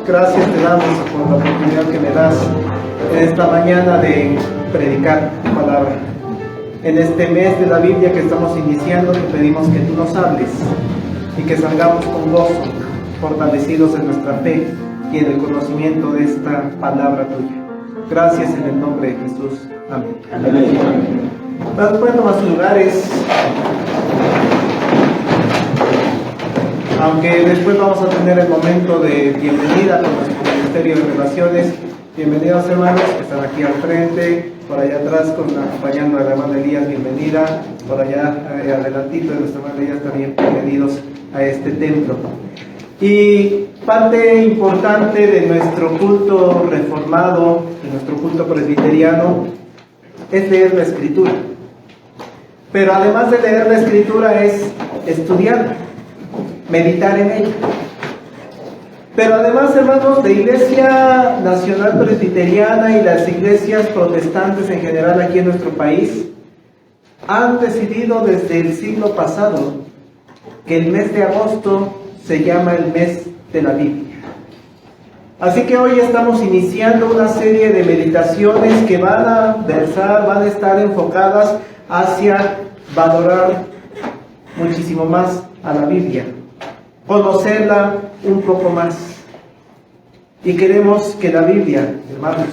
gracias te damos por la oportunidad que me das en esta mañana de predicar tu palabra. En este mes de la Biblia que estamos iniciando, te pedimos que tú nos hables y que salgamos con gozo, fortalecidos en nuestra fe y en el conocimiento de esta palabra tuya. Gracias en el nombre de Jesús. Amén. Amén. Pueden tomar sus lugares. Aunque después vamos a tener el momento de bienvenida con nuestro Ministerio de Relaciones. Bienvenidos hermanos que están aquí al frente, por allá atrás acompañando a la hermana Elías, bienvenida. Por allá adelantito de nuestra hermana Elías también bienvenidos a este templo. Y parte importante de nuestro culto reformado, de nuestro culto presbiteriano, es leer la Escritura. Pero además de leer la Escritura es estudiarla, meditar en ella. Pero además, hermanos, la Iglesia Nacional Presbiteriana y las iglesias protestantes en general aquí en nuestro país han decidido desde el siglo pasado que el mes de agosto se llama el mes de la Biblia. Así que hoy estamos iniciando una serie de meditaciones que van a estar enfocadas hacia valorar muchísimo más a la Biblia, conocerla un poco más. Y queremos que la Biblia, hermanos,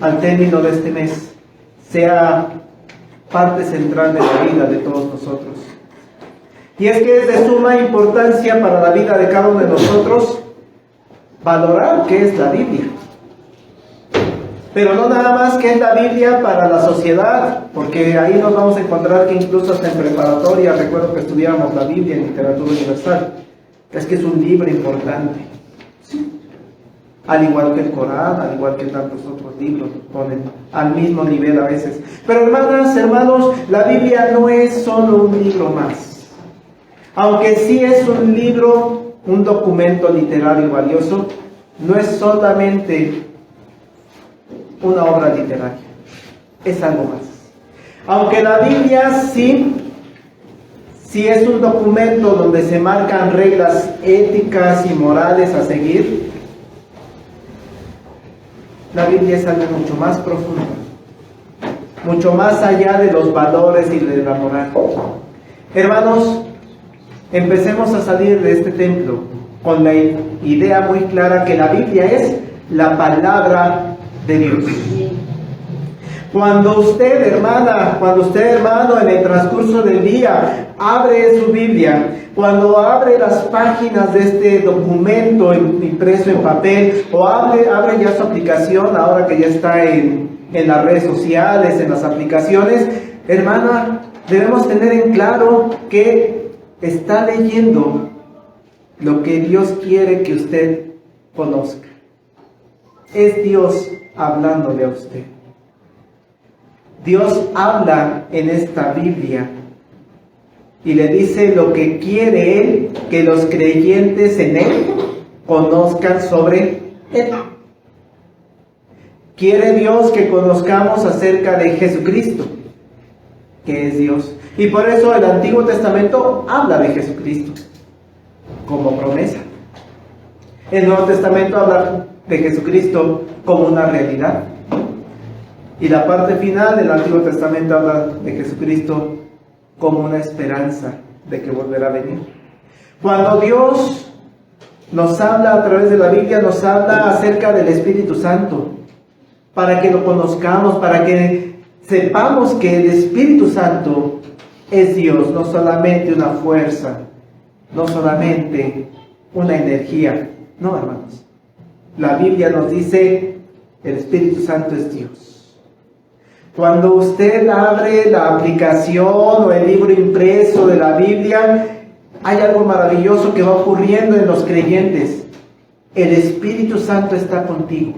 al término de este mes, sea parte central de la vida de todos nosotros. Y es que es de suma importancia para la vida de cada uno de nosotros valorar qué es la Biblia. Pero no nada más que es la Biblia para la sociedad, porque ahí nos vamos a encontrar que incluso hasta en preparatoria, recuerdo que estudiábamos la Biblia en literatura universal, es que es un libro importante. Sí. Al igual que el Corán, al igual que tantos otros libros, ponen al mismo nivel a veces. Pero hermanas, hermanos, la Biblia no es solo un libro más. Aunque sí es un libro, un documento literario valioso, no es solamente una obra literaria, es algo más. Aunque la Biblia sí es un documento donde se marcan reglas éticas y morales a seguir, la Biblia es algo mucho más profundo, mucho más allá de los valores y de la moral. Hermanos, empecemos a salir de este templo con la idea muy clara que la Biblia es la palabra de Dios. Cuando usted, hermana, hermano, en el transcurso del día abre su Biblia, cuando abre las páginas de este documento impreso en papel, o abre ya su aplicación, ahora que ya está en las redes sociales, en las aplicaciones, hermana, debemos tener en claro que está leyendo lo que Dios quiere que usted conozca. Es Dios hablándole a usted. Dios habla en esta Biblia y le dice lo que quiere Él que los creyentes en Él conozcan sobre Él. Quiere Dios que conozcamos acerca de Jesucristo, que es Dios. Y por eso el Antiguo Testamento habla de Jesucristo como promesa. El Nuevo Testamento habla de Jesucristo como una realidad. Y la parte final del Antiguo Testamento habla de Jesucristo como una esperanza de que volverá a venir. Cuando Dios nos habla a través de la Biblia, nos habla acerca del Espíritu Santo, para que lo conozcamos, para que sepamos que el Espíritu Santo es Dios, no solamente una fuerza, no solamente una energía. No, hermanos. La Biblia nos dice, el Espíritu Santo es Dios. Cuando usted abre la aplicación o el libro impreso de la Biblia, hay algo maravilloso que va ocurriendo en los creyentes. El Espíritu Santo está contigo.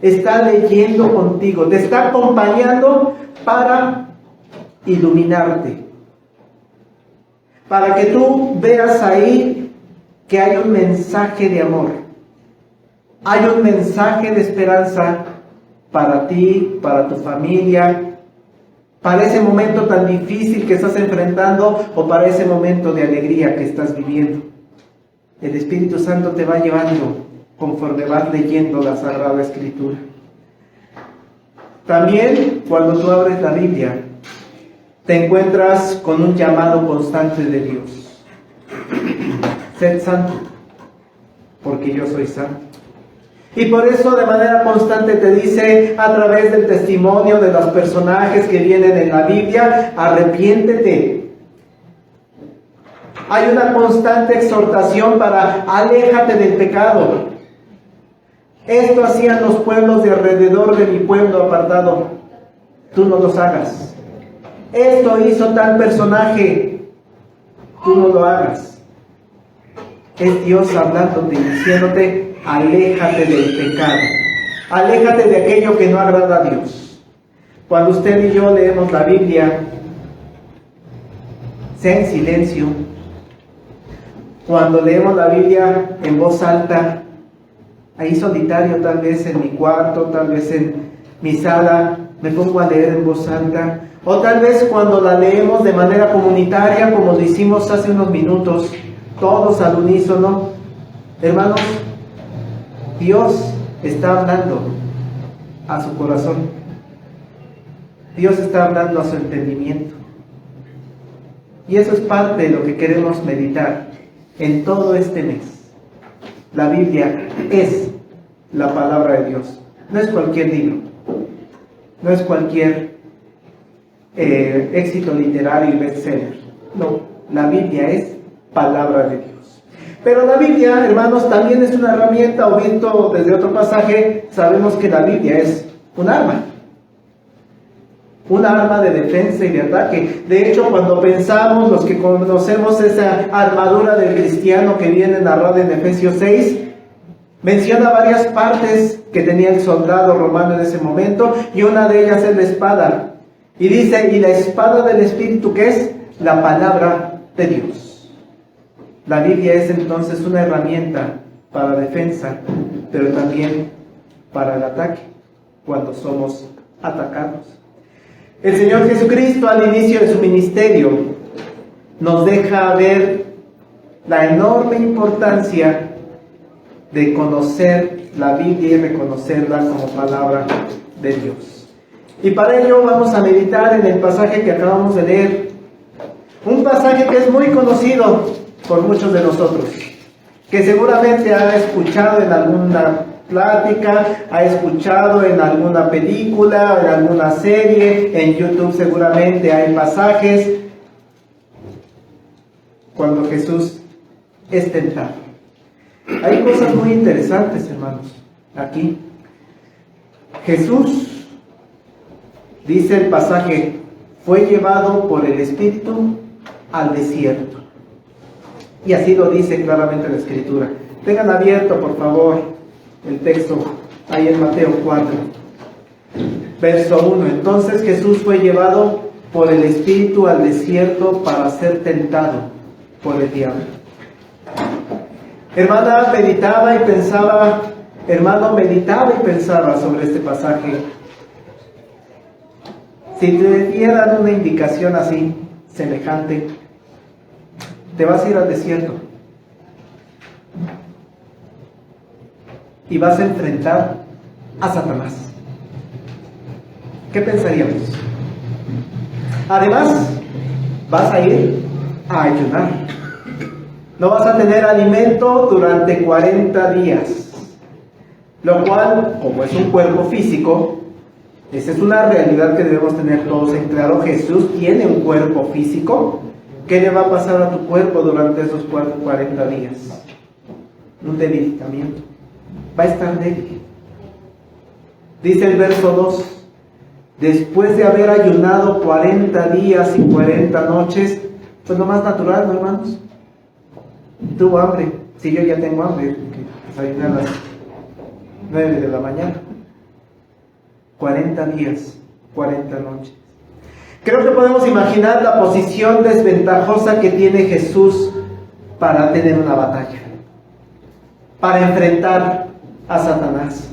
Está leyendo contigo. Te está acompañando para iluminarte. Para que tú veas ahí que hay un mensaje de amor. Hay un mensaje de esperanza para ti, para tu familia, para ese momento tan difícil que estás enfrentando o para ese momento de alegría que estás viviendo. El Espíritu Santo te va llevando conforme vas leyendo la Sagrada Escritura. También cuando tú abres la Biblia, te encuentras con un llamado constante de Dios. Sed santo, porque yo soy santo. Y por eso de manera constante te dice, a través del testimonio de los personajes que vienen en la Biblia, arrepiéntete. Hay una constante exhortación para aléjate del pecado. Esto hacían los pueblos de alrededor de mi pueblo apartado. Tú no los hagas. Esto hizo tal personaje. Tú no lo hagas. Es Dios hablándote y diciéndote, aléjate del pecado. Aléjate de aquello que no agrada a Dios. Cuando usted y yo leemos la Biblia, sea en silencio. Cuando leemos la Biblia en voz alta, ahí solitario, tal vez en mi cuarto, tal vez en mi sala, me pongo a leer en voz alta. O tal vez cuando la leemos de manera comunitaria, como lo hicimos hace unos minutos, todos al unísono. Hermanos, Dios está hablando a su corazón. Dios está hablando a su entendimiento. Y eso es parte de lo que queremos meditar en todo este mes. La Biblia es la palabra de Dios. No es cualquier libro. No es cualquier éxito literario y bestseller. No, la Biblia es palabra de Dios. Pero la Biblia, hermanos, también es una herramienta, o visto desde otro pasaje, sabemos que la Biblia es un arma. Un arma de defensa y de ataque. De hecho, cuando pensamos, los que conocemos esa armadura del cristiano que viene narrada en Efesios 6, menciona varias partes que tenía el soldado romano en ese momento, y una de ellas es la espada. Y dice, y la espada del Espíritu, que es la palabra de Dios. La Biblia es entonces una herramienta para defensa, pero también para el ataque, cuando somos atacados. El Señor Jesucristo, al inicio de su ministerio, nos deja ver la enorme importancia de conocer la Biblia y reconocerla como palabra de Dios. Y para ello vamos a meditar en el pasaje que acabamos de leer. Un pasaje que es muy conocido por muchos de nosotros, que seguramente ha escuchado en alguna plática, ha escuchado en alguna película, en alguna serie, en YouTube seguramente hay pasajes cuando Jesús es tentado. Hay cosas muy interesantes, hermanos, aquí. Jesús, dice el pasaje, fue llevado por el Espíritu al desierto. Y así lo dice claramente la Escritura. Tengan abierto, por favor, el texto ahí en Mateo 4, verso 1. Entonces Jesús fue llevado por el Espíritu al desierto para ser tentado por el diablo. Hermano meditaba y pensaba sobre este pasaje. Si te dieran una indicación así, semejante, te vas a ir al desierto y vas a enfrentar a Satanás. ¿Qué pensaríamos? Además, vas a ir a ayunar. No vas a tener alimento durante 40 días. Lo cual, como es un cuerpo físico, esa es una realidad que debemos tener todos en claro. Jesús tiene un cuerpo físico. ¿Qué le va a pasar a tu cuerpo durante esos 40 días? Un debilitamiento. Va a estar débil. Dice el verso 2, después de haber ayunado 40 días y 40 noches, pues lo más natural, ¿no, hermanos? Tuvo hambre. Si yo ya tengo hambre, desayuné a las 9 de la mañana. 40 días, 40 noches. Creo que podemos imaginar la posición desventajosa que tiene Jesús para tener una batalla, para enfrentar a Satanás.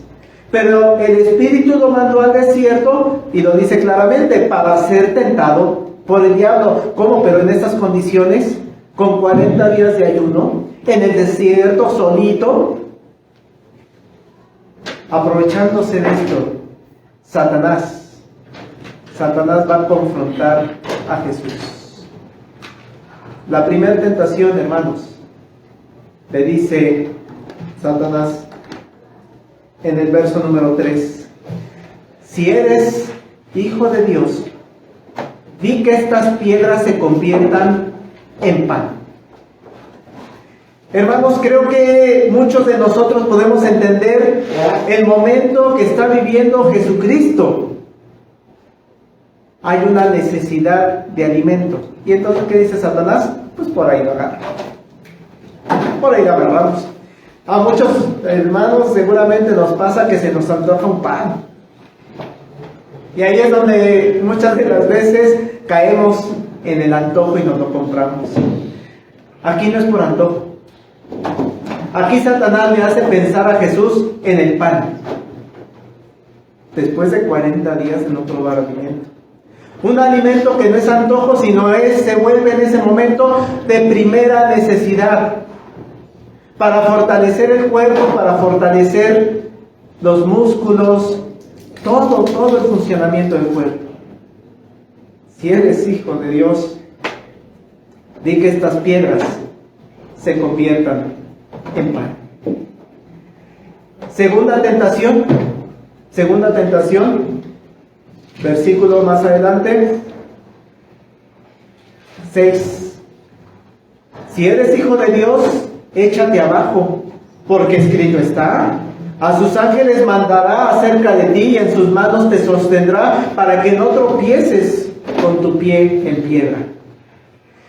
Pero el Espíritu lo mandó al desierto y lo dice claramente, para ser tentado por el diablo. ¿Cómo? Pero en estas condiciones, con 40 días de ayuno, en el desierto, solito. Aprovechándose de esto, Satanás va a confrontar a Jesús. La primera tentación, hermanos, le dice Satanás en el verso número 3: si eres hijo de Dios, di que estas piedras se conviertan en pan. Hermanos, creo que muchos de nosotros podemos entender el momento que está viviendo Jesucristo. Hay una necesidad de alimento. ¿Y entonces qué dice Satanás? Pues por ahí lo agarra. Por ahí lo agarramos. A muchos hermanos seguramente nos pasa que se nos antoja un pan. Y ahí es donde muchas de las veces caemos en el antojo y nos lo compramos. Aquí no es por antojo. Aquí Satanás le hace pensar a Jesús en el pan. Después de 40 días de no probar alimento. Un alimento que no es antojo, sino se vuelve en ese momento de primera necesidad. Para fortalecer el cuerpo, para fortalecer los músculos, todo el funcionamiento del cuerpo. Si eres hijo de Dios, di que estas piedras se conviertan en pan. Segunda tentación, versículo más adelante, 6. Si eres hijo de Dios, échate abajo, porque escrito está: a sus ángeles mandará acerca de ti y en sus manos te sostendrá para que no tropieces con tu pie en piedra.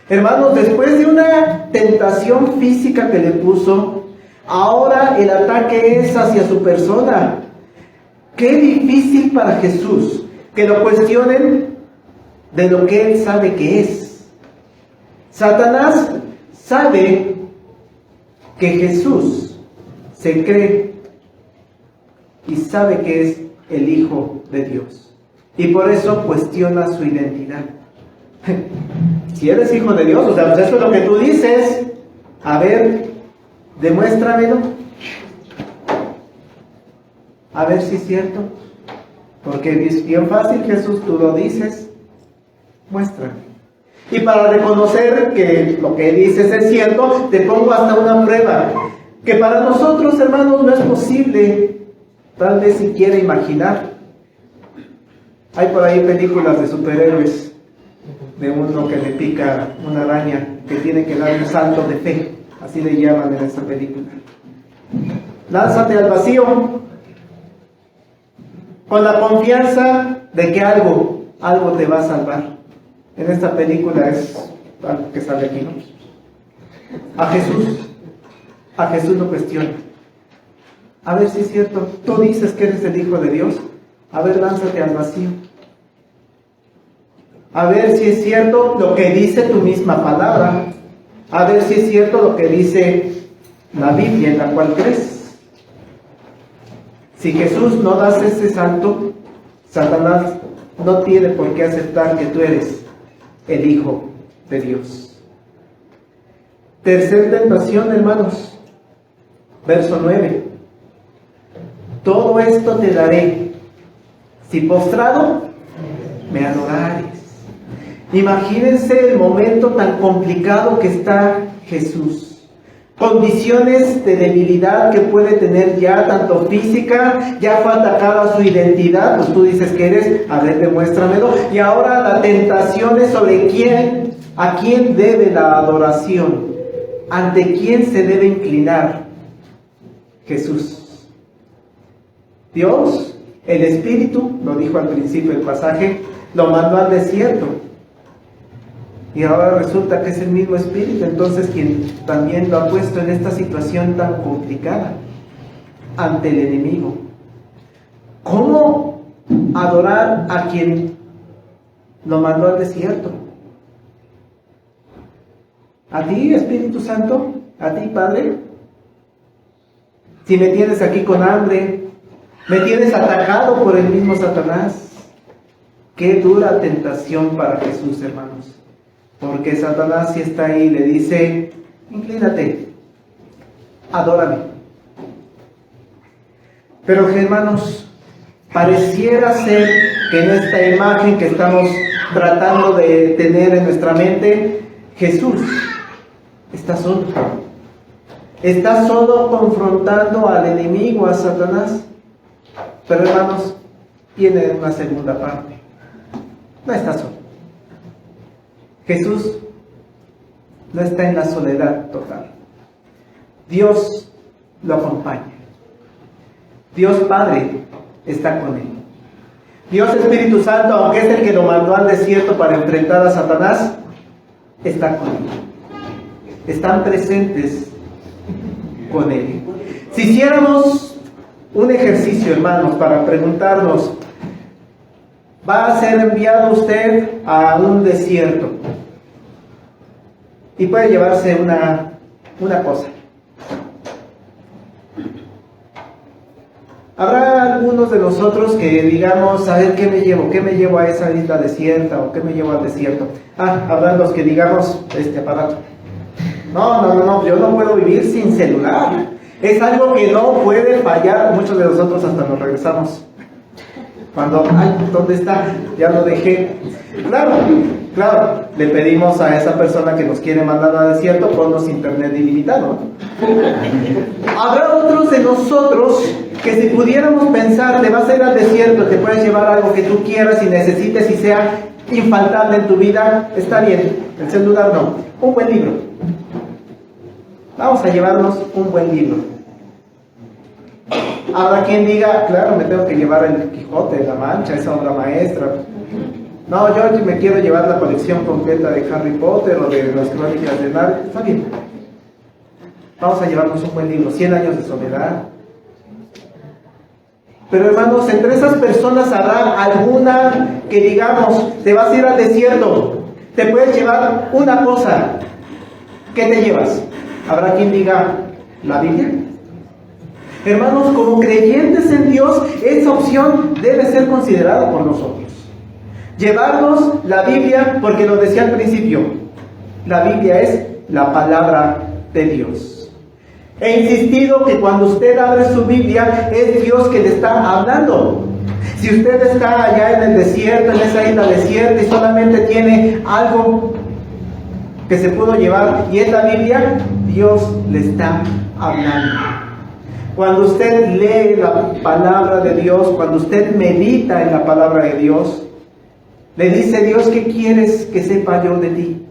Hermanos, después de una tentación física que le puso, ahora el ataque es hacia su persona. Qué difícil para Jesús que lo cuestionen de lo que él sabe que es. Satanás sabe que Jesús se cree y sabe que es el Hijo de Dios. Y por eso cuestiona su identidad. Si eres hijo de Dios, o sea, pues eso es lo que tú dices. A ver, demuéstramelo. A ver si es cierto. Porque es bien fácil, Jesús, tú lo dices. Muéstrame. Y para reconocer que lo que dices es cierto, te pongo hasta una prueba. Que para nosotros, hermanos, no es posible, tal vez siquiera imaginar. Hay por ahí películas de superhéroes, de uno que le pica una araña, que tiene que dar un salto de fe, así le llaman en esta película. Lánzate al vacío, con la confianza de que algo te va a salvar. En esta película es algo que sale aquí, ¿no? A Jesús lo cuestiona. A ver si es cierto, tú dices que eres el Hijo de Dios, a ver, lánzate al vacío. A ver si es cierto lo que dice tu misma palabra. A ver si es cierto lo que dice la Biblia en la cual crees. Si Jesús no das ese salto, Satanás no tiene por qué aceptar que tú eres el Hijo de Dios. Tercer tentación, hermanos. Verso 9. Todo esto te daré si postrado me adorares. Imagínense el momento tan complicado que está Jesús. Condiciones de debilidad que puede tener ya, tanto física, ya fue atacada su identidad, pues tú dices que eres, a ver, demuéstramelo. Y ahora la tentación es sobre a quién debe la adoración, ante quién se debe inclinar. Jesús. Dios, el Espíritu, lo dijo al principio del pasaje, lo mandó al desierto. Y ahora resulta que es el mismo Espíritu, entonces quien también lo ha puesto en esta situación tan complicada ante el enemigo. ¿Cómo adorar a quien lo mandó al desierto? ¿A ti, Espíritu Santo? ¿A ti, Padre? Si me tienes aquí con hambre, me tienes atacado por el mismo Satanás. Qué dura tentación para Jesús, hermanos. Porque Satanás, si está ahí, le dice: inclínate, adórame. Pero hermanos, pareciera ser que en esta imagen que estamos tratando de tener en nuestra mente, Jesús está solo. Está solo confrontando al enemigo, a Satanás. Pero hermanos, tiene una segunda parte. No está solo. Jesús no está en la soledad total. Dios lo acompaña. Dios Padre está con él. Dios Espíritu Santo, aunque es el que lo mandó al desierto para enfrentar a Satanás, está con él. Están presentes con él. Si hiciéramos un ejercicio, hermanos, para preguntarnos, ¿va a ser enviado usted a un desierto? Y puede llevarse una cosa. Habrá algunos de nosotros que digamos, a ver, ¿qué me llevo a esa isla desierta? ¿O qué me llevo al desierto? Habrá los que digamos, este aparato. No, yo no puedo vivir sin celular. Es algo que no puede fallar. Muchos de nosotros hasta nos regresamos. Cuando, ¿dónde está? Ya lo dejé. Claro, le pedimos a esa persona que nos quiere mandar al desierto, ponnos internet ilimitado. Habrá otros de nosotros que si pudiéramos pensar, te vas a ir al desierto, te puedes llevar algo que tú quieras y necesites y sea infaltable en tu vida, está bien. El celular no, un buen libro. Vamos a llevarnos un buen libro. Habrá quien diga, claro, me tengo que llevar el Quijote de la Mancha, esa obra maestra. No, yo me quiero llevar la colección completa de Harry Potter o de las Crónicas de Narnia. Está bien. Vamos a llevarnos un buen libro, 100 años de soledad. Pero hermanos, entre esas personas habrá alguna que digamos, te vas a ir al desierto, te puedes llevar una cosa. ¿Qué te llevas? Habrá quien diga, ¿la Biblia? Hermanos, como creyentes en Dios, esa opción debe ser considerada por nosotros. Llevarnos la Biblia, porque lo decía al principio, la Biblia es la palabra de Dios. He insistido que cuando usted abre su Biblia, es Dios que le está hablando. Si usted está allá en el desierto, en esa isla desierta, y solamente tiene algo que se pudo llevar, y es la Biblia, Dios le está hablando. Cuando usted lee la palabra de Dios, cuando usted medita en la palabra de Dios, le dice Dios, ¿qué quieres que sepa yo de ti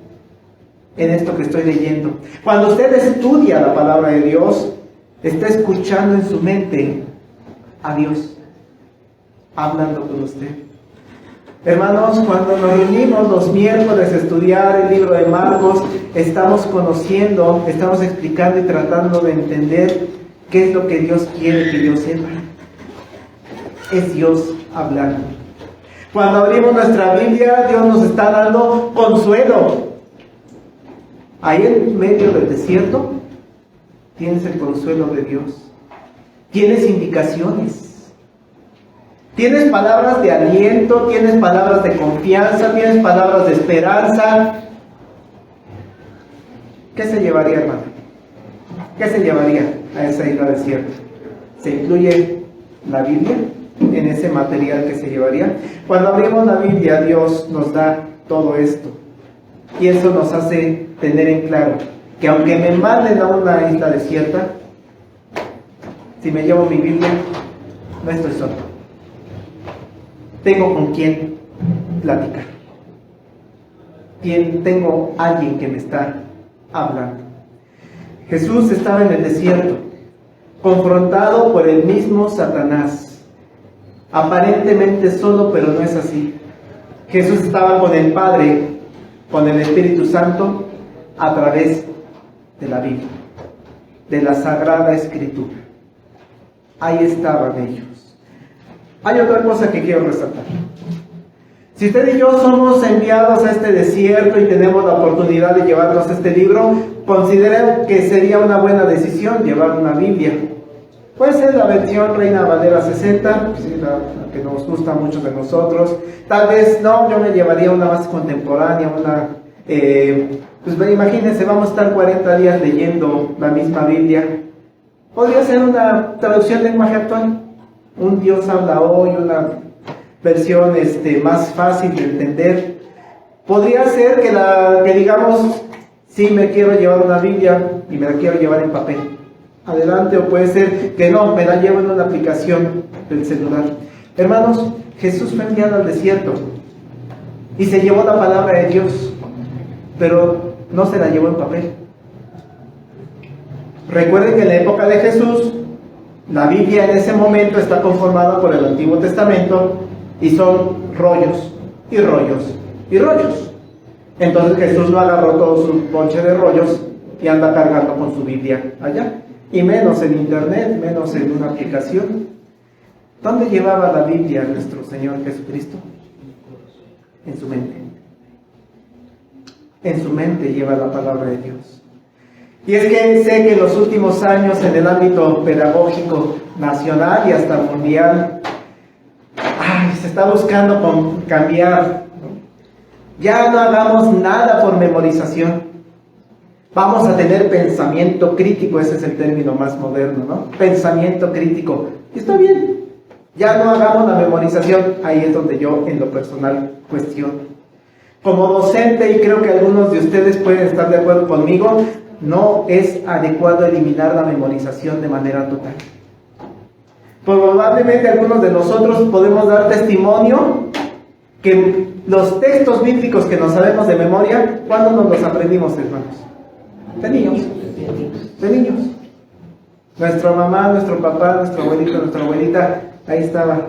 en esto que estoy leyendo? Cuando usted estudia la palabra de Dios, está escuchando en su mente a Dios hablando con usted. Hermanos, cuando nos reunimos los miércoles a estudiar el libro de Marcos, estamos conociendo, estamos explicando y tratando de entender qué es lo que Dios quiere que yo sepa. Es Dios hablando. Cuando abrimos nuestra Biblia, Dios nos está dando consuelo. Ahí en medio del desierto, tienes el consuelo de Dios. Tienes indicaciones. Tienes palabras de aliento, tienes palabras de confianza, tienes palabras de esperanza. ¿Qué se llevaría, hermano? ¿Qué se llevaría a esa isla desierta? ¿Se incluye la Biblia en ese material que se llevaría? Cuando abrimos la Biblia, Dios nos da todo esto. Y eso nos hace tener en claro que aunque me manden a una isla desierta, si me llevo mi Biblia, no estoy solo. Tengo con quién platicar. Tengo alguien que me está hablando. Jesús estaba en el desierto, confrontado por el mismo Satanás. Aparentemente solo, pero no es así. Jesús estaba con el Padre, con el Espíritu Santo, a través de la Biblia, de la Sagrada Escritura. Ahí estaban ellos. Hay otra cosa que quiero resaltar. Si usted y yo somos enviados a este desierto y tenemos la oportunidad de llevarnos este libro, considero que sería una buena decisión llevar una Biblia. Puede ser la versión Reina Valera 60, sí, la que nos gusta mucho de nosotros. Tal vez no, yo me llevaría una más contemporánea, pues imagínense, vamos a estar 40 días leyendo la misma Biblia. Podría ser una traducción de lenguaje actual. un Dios habla hoy, una versión más fácil de entender. Podría ser que digamos, sí, me quiero llevar una Biblia y me la quiero llevar en papel. Adelante, o puede ser que no, me la llevo en una aplicación del celular. Hermanos, Jesús fue enviado al desierto y se llevó la palabra de Dios, pero no se la llevó en papel. Recuerden que en la época de Jesús, la Biblia en ese momento está conformada por el Antiguo Testamento y son rollos y rollos y rollos. Entonces Jesús no agarró todo su ponche de rollos y anda cargando con su Biblia allá, y menos en internet, menos en una aplicación. ¿Dónde llevaba la Biblia nuestro Señor Jesucristo? En su mente. En su mente lleva la palabra de Dios. Y es que sé que en los últimos años, en el ámbito pedagógico nacional y hasta mundial, se está buscando cambiar. Ya no hagamos nada por memorización. Vamos a tener pensamiento crítico, ese es el término más moderno, ¿no? Pensamiento crítico. Y está bien. Ya no hagamos la memorización. Ahí es donde yo, en lo personal, cuestiono. Como docente, y creo que algunos de ustedes pueden estar de acuerdo conmigo, no es adecuado eliminar la memorización de manera total. Probablemente algunos de nosotros podemos dar testimonio que los textos bíblicos que nos sabemos de memoria, ¿cuándo nos los aprendimos, hermanos? De niños. De niños. Nuestra mamá, nuestro papá, nuestro abuelito, nuestra abuelita, ahí estaba.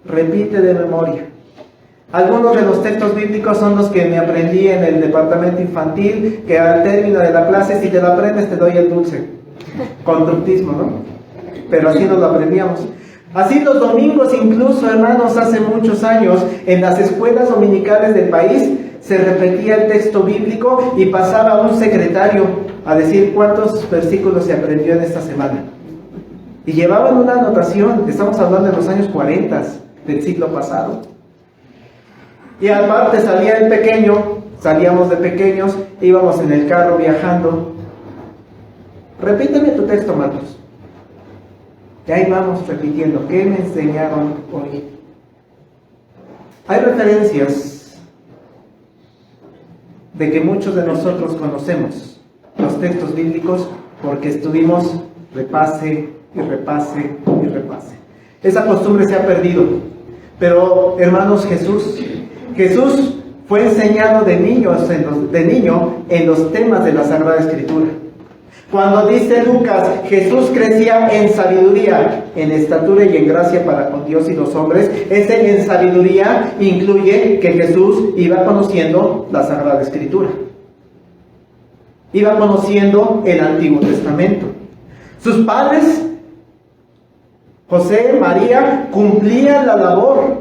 Repite de memoria. Algunos de los textos bíblicos son los que me aprendí en el departamento infantil, que al término de la clase, si te lo aprendes, te doy el dulce. Conductismo, ¿no? Pero así nos lo aprendíamos. Así los domingos, incluso, hermanos, hace muchos años, en las escuelas dominicales del país, se repetía el texto bíblico y pasaba un secretario a decir cuántos versículos se aprendió en esta semana. Y llevaban una anotación, estamos hablando de los años 40 del siglo pasado. Y aparte salía el pequeño, salíamos de pequeños, íbamos en el carro viajando. Repíteme tu texto, Marcos. Y ahí vamos repitiendo. ¿Qué me enseñaron hoy? Hay referencias de que muchos de nosotros conocemos los textos bíblicos porque estuvimos repase y repase y repase. Esa costumbre se ha perdido. Pero, hermanos, Jesús fue enseñado de niño en los temas de la Sagrada Escritura. Cuando dice Lucas, Jesús crecía en sabiduría, en estatura y en gracia para con Dios y los hombres, ese en sabiduría incluye que Jesús iba conociendo la Sagrada Escritura. Iba conociendo el Antiguo Testamento. Sus padres, José, María, cumplían la labor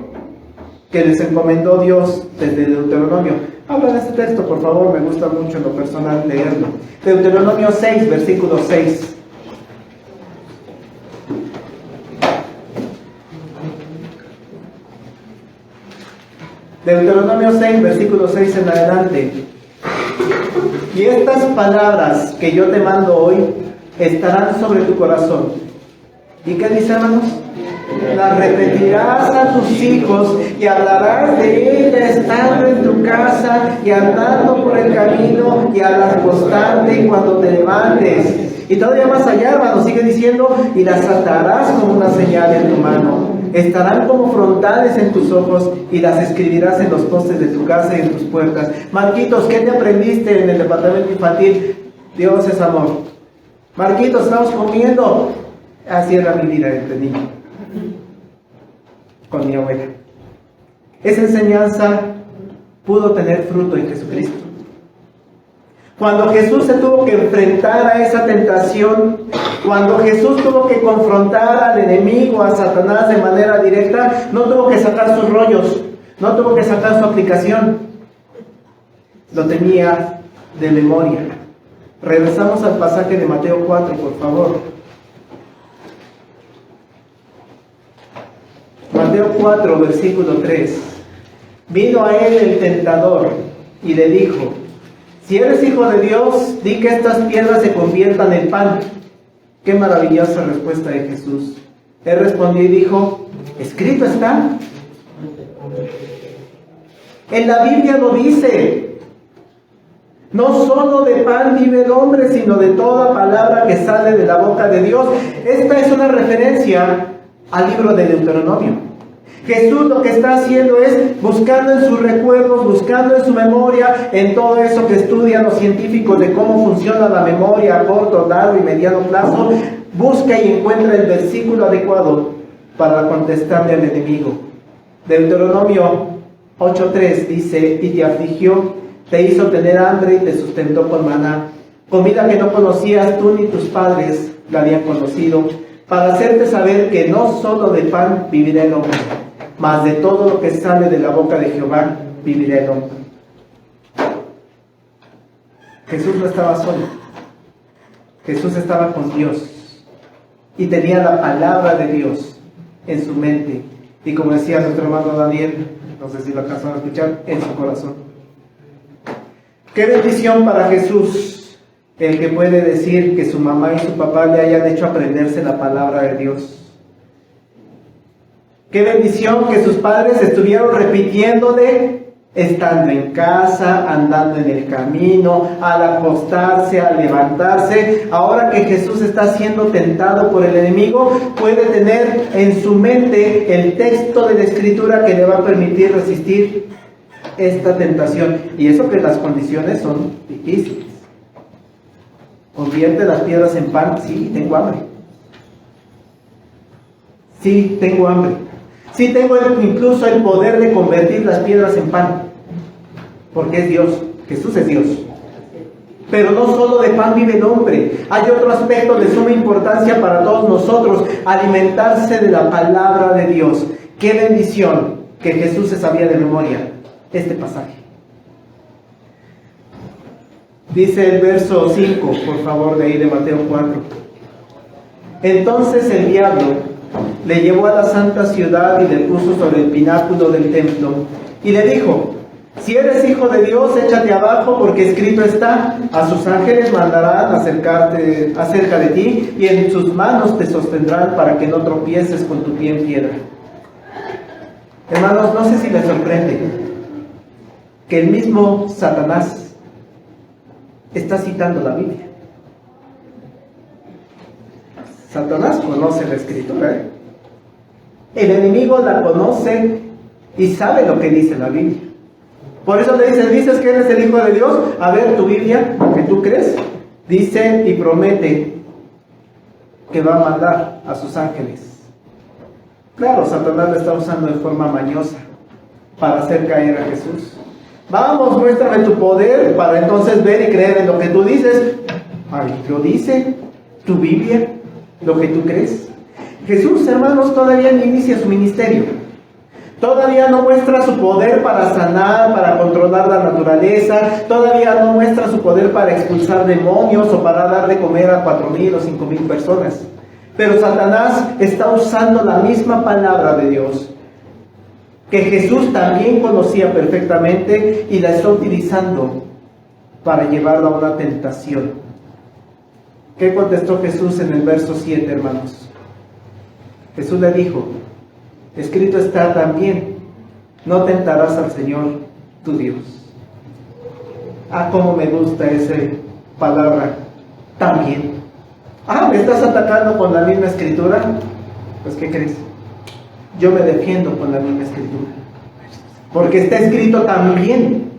que les encomendó Dios desde Deuteronomio. Habla de este texto, por favor, me gusta mucho en lo personal leerlo. Deuteronomio 6, versículo 6. Deuteronomio 6, versículo 6 en adelante. Y estas palabras que yo te mando hoy estarán sobre tu corazón. ¿Y qué dice, hermanos? Las repetirás a tus hijos y hablarás de ella estando en tu casa y andando por el camino y al acostarte y cuando te levantes. Y todavía más allá, hermano, sigue diciendo, y las atarás como una señal en tu mano. Estarán como frontales en tus ojos y las escribirás en los postes de tu casa y en tus puertas. Marquitos, ¿qué te aprendiste en el departamento infantil? Dios es amor. Marquitos, estamos comiendo. Así era mi vida desde niño, con mi abuela. Esa enseñanza pudo tener fruto en Jesucristo. Cuando Jesús se tuvo que enfrentar a esa tentación, cuando Jesús tuvo que confrontar al enemigo, a Satanás de manera directa, no tuvo que sacar sus rollos, no tuvo que sacar su aplicación. Lo tenía de memoria. Regresamos al pasaje de Mateo 4, por favor. Mateo 4, versículo 3. Vino a él el tentador y le dijo: si eres hijo de Dios, di que estas piedras se conviertan en pan. Qué maravillosa respuesta de Jesús. Él respondió y dijo, escrito está. En la Biblia lo dice. No solo de pan vive el hombre, sino de toda palabra que sale de la boca de Dios. Esta es una referencia al libro de Deuteronomio. Jesús lo que está haciendo es buscando en sus recuerdos, buscando en su memoria, en todo eso que estudian los científicos de cómo funciona la memoria a corto, largo y mediano plazo, busca y encuentra el versículo adecuado para contestarle al enemigo. Deuteronomio 8:3 dice, y te afligió, te hizo tener hambre y te sustentó con maná, comida que no conocías tú ni tus padres la habían conocido, para hacerte saber que no solo de pan vivirá el hombre, mas de todo lo que sale de la boca de Jehová vivirá el hombre. Jesús no estaba solo. Jesús estaba con Dios y tenía la palabra de Dios en su mente. Y como decía nuestro hermano Daniel, no sé si lo alcanzaron a escuchar, en su corazón. Qué bendición para Jesús el que puede decir que su mamá y su papá le hayan hecho aprenderse la palabra de Dios. Qué bendición que sus padres estuvieron repitiéndole, estando en casa, andando en el camino, al acostarse, al levantarse. Ahora que Jesús está siendo tentado por el enemigo, puede tener en su mente el texto de la Escritura que le va a permitir resistir esta tentación. Y eso que las condiciones son difíciles. Convierte las piedras en pan. Sí, tengo hambre. Sí, tengo hambre. Sí, tengo incluso el poder de convertir las piedras en pan. Porque es Dios. Jesús es Dios. Pero no solo de pan vive el hombre. Hay otro aspecto de suma importancia para todos nosotros. Alimentarse de la palabra de Dios. Qué bendición que Jesús se sabía de memoria este pasaje. Dice el verso 5, por favor, de ahí de Mateo 4. Entonces el diablo le llevó a la santa ciudad y le puso sobre el pináculo del templo y le dijo, si eres hijo de Dios, échate abajo, porque escrito está, a sus ángeles mandarán acercarte acerca de ti y en sus manos te sostendrán para que no tropieces con tu pie en piedra. Hermanos, no sé si les sorprende que el mismo Satanás está citando la Biblia. Satanás conoce la Escritura. El enemigo la conoce y sabe lo que dice la Biblia. Por eso le dices que eres el Hijo de Dios. A ver, tu Biblia, lo que tú crees, dice y promete que va a mandar a sus ángeles. Claro, Satanás la está usando de forma mañosa para hacer caer a Jesús. Vamos, muéstrame tu poder para entonces ver y creer en lo que tú dices. Ay, ¿lo dice tu Biblia? ¿Lo que tú crees? Jesús, hermanos, todavía no inicia su ministerio. Todavía no muestra su poder para sanar, para controlar la naturaleza. Todavía no muestra su poder para expulsar demonios o para dar de comer a 4,000 o 5,000 personas. Pero Satanás está usando la misma palabra de Dios, que Jesús también conocía perfectamente, y la está utilizando para llevarlo a una tentación. ¿Qué contestó Jesús en el verso 7, hermanos? Jesús le dijo, escrito está también, no tentarás al Señor tu Dios. Ah, cómo me gusta esa palabra, también. Ah, ¿me estás atacando con la misma Escritura? Pues, ¿qué crees? Yo me defiendo con la misma Escritura, porque está escrito también.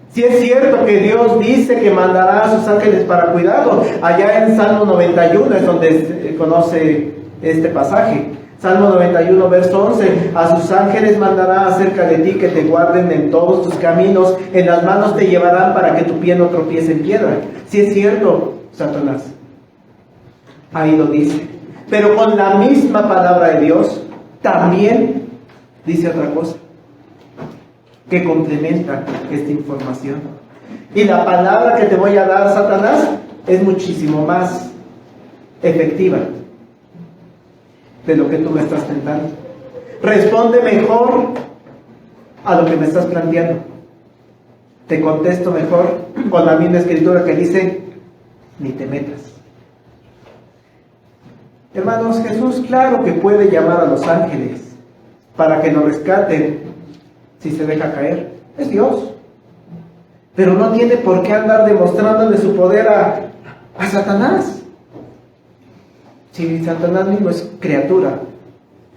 Si es cierto que Dios dice que mandará a sus ángeles para cuidarlo, allá en Salmo 91 es donde se conoce este pasaje. Salmo 91, verso 11, a sus ángeles mandará acerca de ti que te guarden en todos tus caminos, en las manos te llevarán para que tu pie no tropiece en piedra. Si es cierto, Satanás, ahí lo dice. Pero con la misma palabra de Dios, también dice otra cosa que complementa esta información. Y la palabra que te voy a dar, Satanás, es muchísimo más efectiva de lo que tú me estás tentando. Responde mejor a lo que me estás planteando. Te contesto mejor con la misma Escritura que dice, ni te metas. Hermanos, Jesús claro que puede llamar a los ángeles para que nos rescaten si se deja caer. Es Dios. Pero no tiene por qué andar demostrándole su poder a Satanás. Si Satanás mismo es criatura,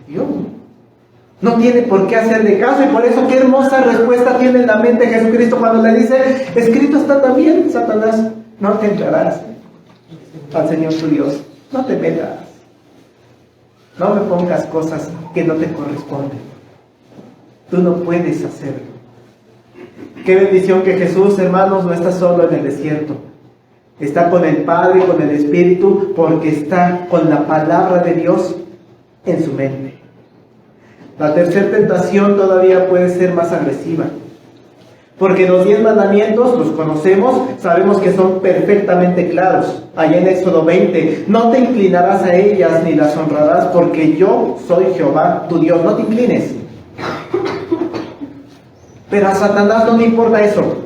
Dios no tiene por qué hacerle caso. Y por eso qué hermosa respuesta tiene en la mente Jesucristo cuando le dice: escrito está también, Satanás, no tentarás al Señor tu Dios. No te metas. No me pongas cosas que no te corresponden. Tú no puedes hacerlo. Qué bendición que Jesús, hermanos, no está solo en el desierto. Está con el Padre y con el Espíritu, porque está con la palabra de Dios en su mente. La tercera tentación todavía puede ser más agresiva, porque los 10 mandamientos los conocemos, sabemos que son perfectamente claros. Allá en Éxodo 20, no te inclinarás a ellas ni las honrarás, porque yo soy Jehová tu Dios. No te inclines. Pero a Satanás no le importa eso.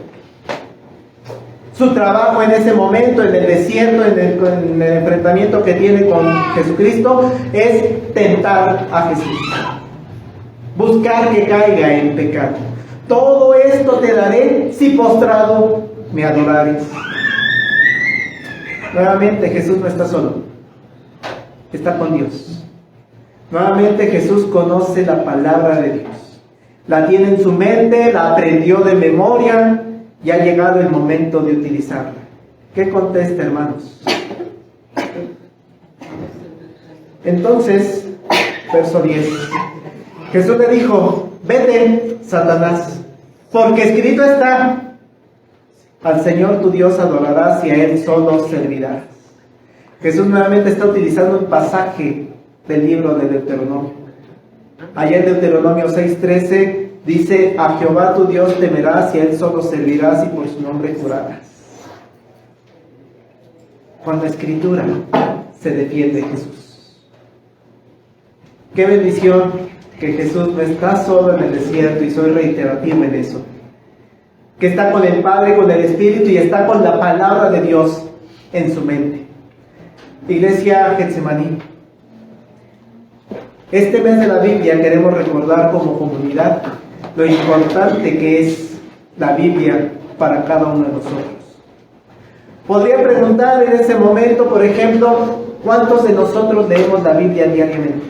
Su trabajo en ese momento, en el desierto, en el enfrentamiento que tiene con Jesucristo, es tentar a Jesús. Buscar que caiga en pecado. Todo esto te daré si postrado me adorares. Nuevamente Jesús no está solo. Está con Dios. Nuevamente Jesús conoce la palabra de Dios. La tiene en su mente, la aprendió de memoria y ha llegado el momento de utilizarla. ¿Qué contesta, hermanos? Entonces, verso 10. Jesús le dijo: vete, Satanás, porque escrito está: al Señor tu Dios adorarás y a Él solo servirás. Jesús nuevamente está utilizando un pasaje del libro de Deuteronomio. Allá en Deuteronomio 6:13 dice: a Jehová tu Dios temerás y a Él solo servirás y por su nombre jurarás. Con la Escritura se defiende Jesús. Qué bendición que Jesús no está solo en el desierto, y soy reiterativo en eso. Que está con el Padre, con el Espíritu, y está con la palabra de Dios en su mente. Iglesia Getsemaní, este mes de la Biblia queremos recordar como comunidad lo importante que es la Biblia para cada uno de nosotros. Podría preguntar en ese momento, por ejemplo, ¿cuántos de nosotros leemos la Biblia diariamente?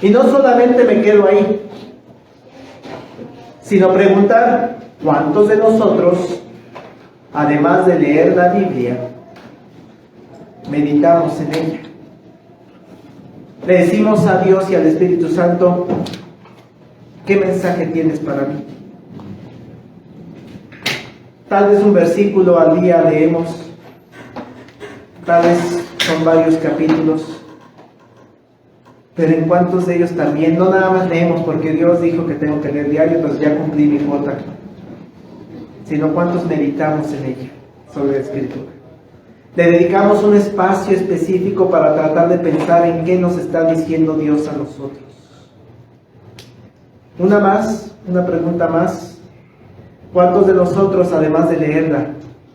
Y no solamente me quedo ahí, sino preguntar, ¿cuántos de nosotros, además de leer la Biblia, meditamos en ella? Le decimos a Dios y al Espíritu Santo: ¿qué mensaje tienes para mí? Tal vez un versículo al día leemos, tal vez son varios capítulos, pero en cuántos de ellos también, no nada más leemos porque Dios dijo que tengo que leer diario, entonces ya cumplí mi cuota, sino cuántos meditamos en ella, sobre la Escritura. Le dedicamos un espacio específico para tratar de pensar en qué nos está diciendo Dios a nosotros. Una pregunta más. ¿Cuántos de nosotros, además de leerla,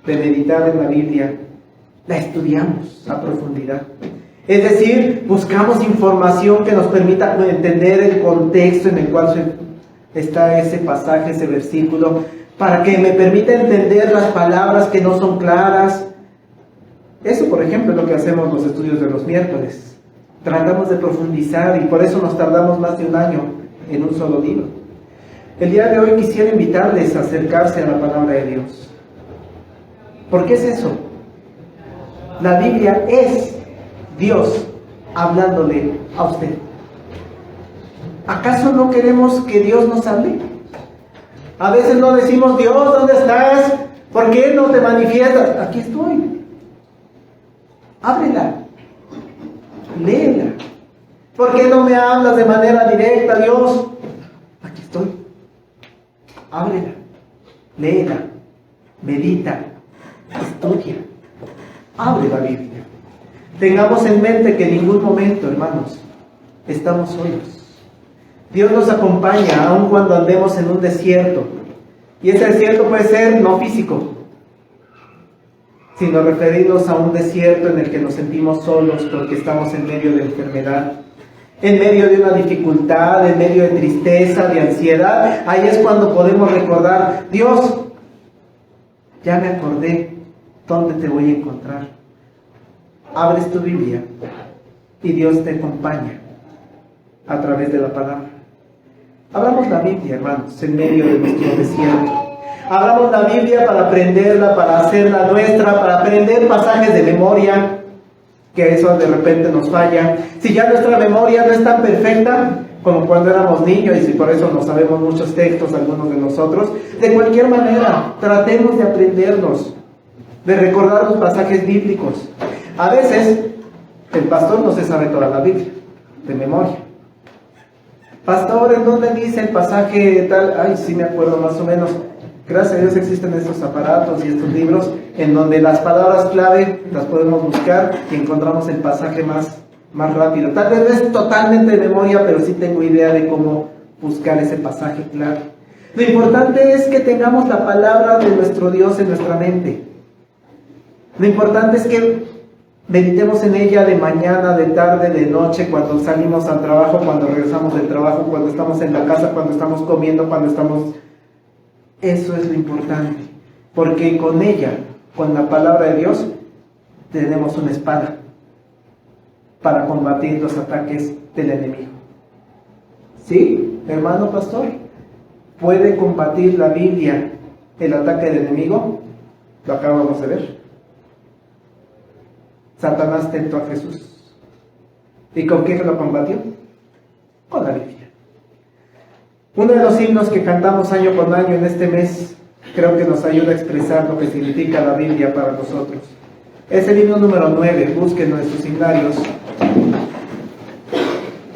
de meditar en la Biblia, la estudiamos a profundidad? Es decir, buscamos información que nos permita entender el contexto en el cual está ese pasaje, ese versículo, para que me permita entender las palabras que no son claras. Eso, por ejemplo, es lo que hacemos los estudios de los miércoles. Tratamos de profundizar y por eso nos tardamos más de un año en un solo libro. El día de hoy quisiera invitarles a acercarse a la palabra de Dios. ¿Por qué es eso? La Biblia es Dios hablándole a usted. ¿Acaso no queremos que Dios nos hable? A veces no decimos: Dios, ¿dónde estás? ¿Por qué no te manifiestas? Aquí estoy. Ábrela, léela. ¿Por qué no me hablas de manera directa, Dios? Aquí estoy. Ábrela, léela, medita, estudia. Abre la Biblia. Tengamos en mente que en ningún momento, hermanos, estamos solos. Dios nos acompaña aun cuando andemos en un desierto. Y ese desierto puede ser no físico, sino referirnos a un desierto en el que nos sentimos solos porque estamos en medio de enfermedad, en medio de una dificultad, en medio de tristeza, de ansiedad. Ahí es cuando podemos recordar: Dios, ya me acordé dónde te voy a encontrar. Abres tu Biblia y Dios te acompaña a través de la palabra. Abramos la Biblia, hermanos, en medio de nuestro desierto. Abramos la Biblia para aprenderla, para hacerla nuestra, para aprender pasajes de memoria, que eso de repente nos falla. Si ya nuestra memoria no es tan perfecta como cuando éramos niños, y si por eso no sabemos muchos textos, algunos de nosotros, de cualquier manera, tratemos de aprenderlos, de recordar los pasajes bíblicos. A veces, el pastor no se sabe toda la Biblia, de memoria. Pastor, ¿en dónde dice el pasaje tal? Ay, sí me acuerdo más o menos. Gracias a Dios existen estos aparatos y estos libros en donde las palabras clave las podemos buscar y encontramos el pasaje más rápido. Tal vez no es totalmente de memoria, pero sí tengo idea de cómo buscar ese pasaje clave. Lo importante es que tengamos la palabra de nuestro Dios en nuestra mente. Lo importante es que meditemos en ella de mañana, de tarde, de noche, cuando salimos al trabajo, cuando regresamos del trabajo, cuando estamos en la casa, cuando estamos comiendo, cuando estamos... Eso es lo importante, porque con ella, con la palabra de Dios, tenemos una espada para combatir los ataques del enemigo. ¿Sí, hermano pastor? ¿Puede combatir la Biblia el ataque del enemigo? Lo acabamos de ver. Satanás tentó a Jesús. ¿Y con qué lo combatió? Con la Biblia. Uno de los himnos que cantamos año con año en este mes, creo que nos ayuda a expresar lo que significa la Biblia para nosotros. Es el himno número 9, búsquenlo en sus himnarios.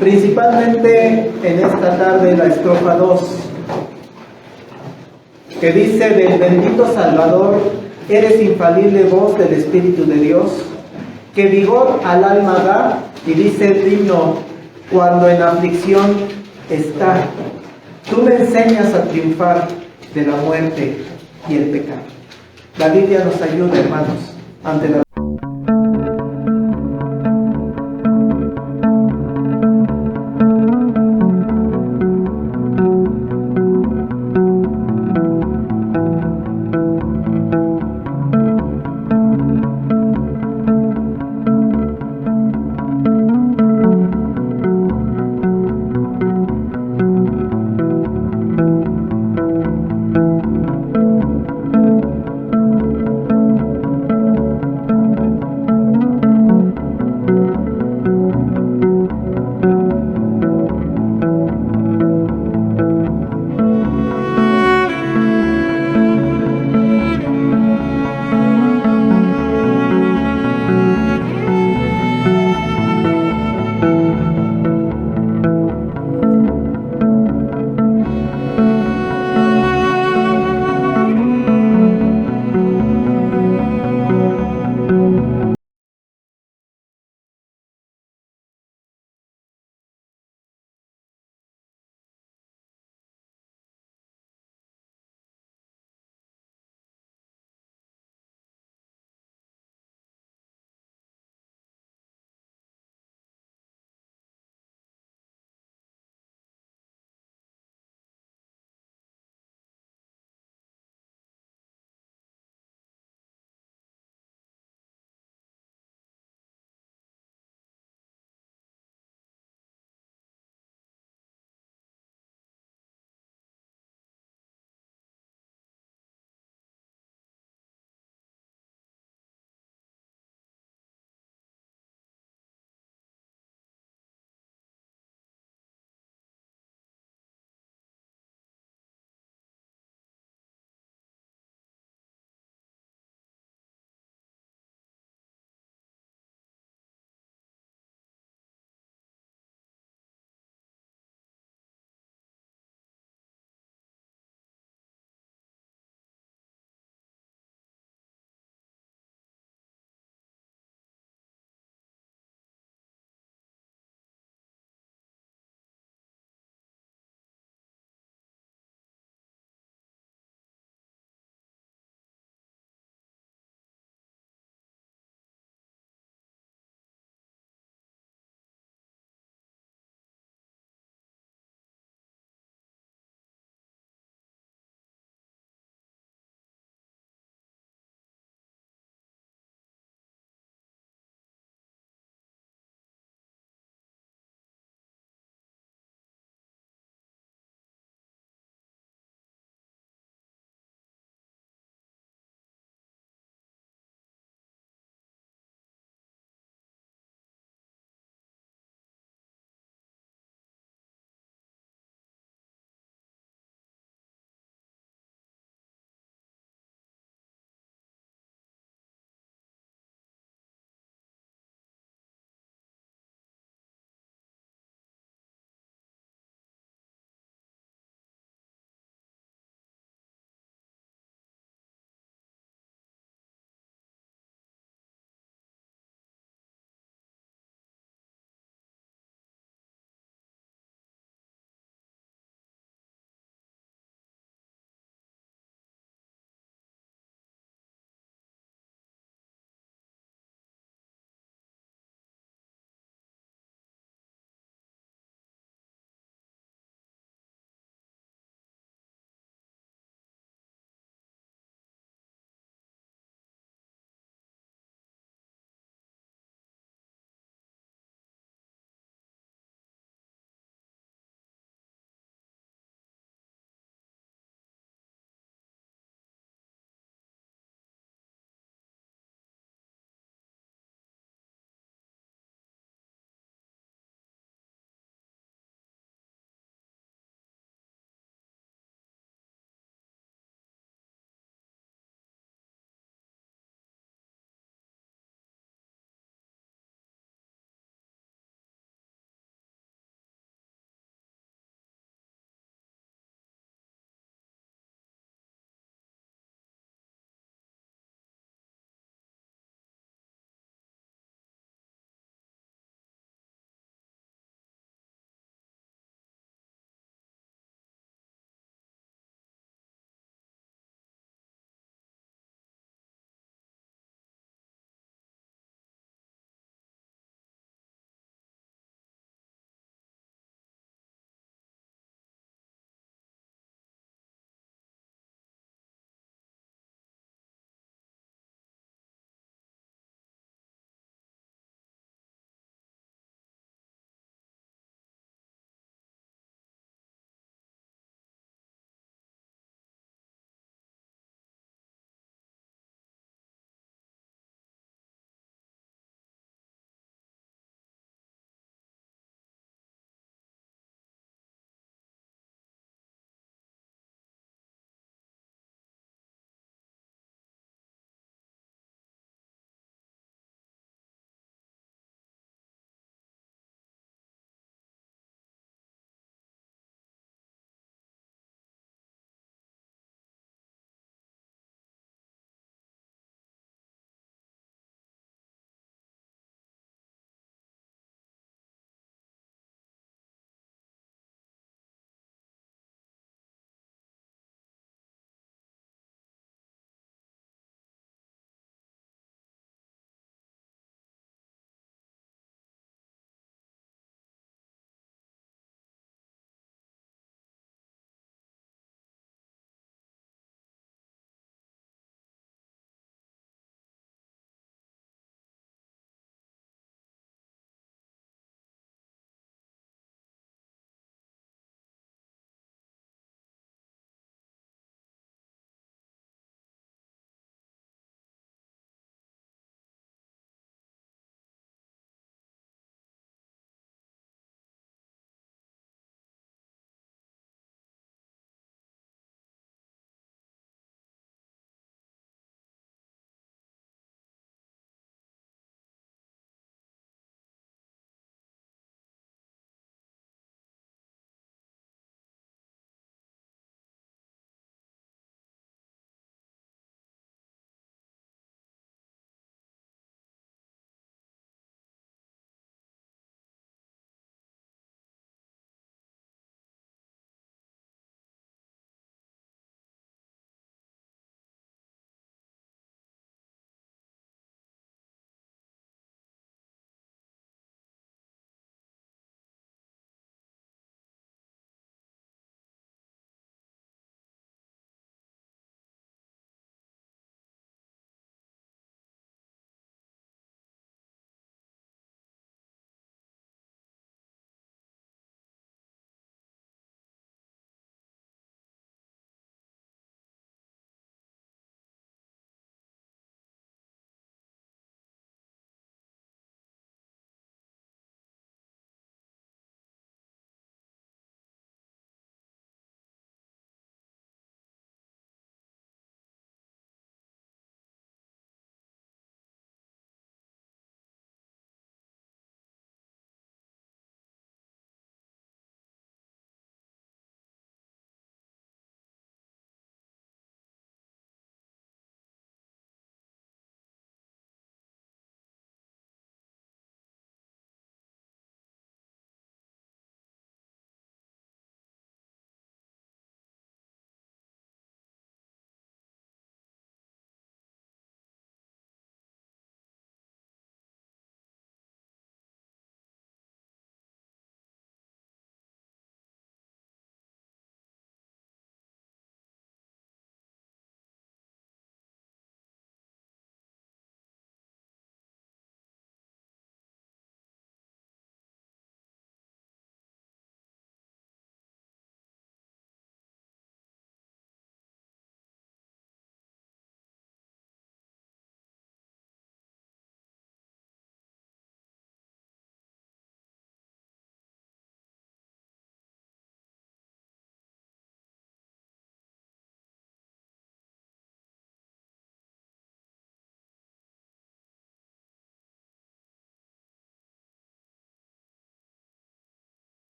Principalmente en esta tarde la estrofa 2, que dice: del bendito Salvador, eres infalible voz del Espíritu de Dios, que vigor al alma da, y dice el himno: cuando en aflicción está, tú me enseñas a triunfar de la muerte y el pecado. La Biblia nos ayuda, hermanos, ante las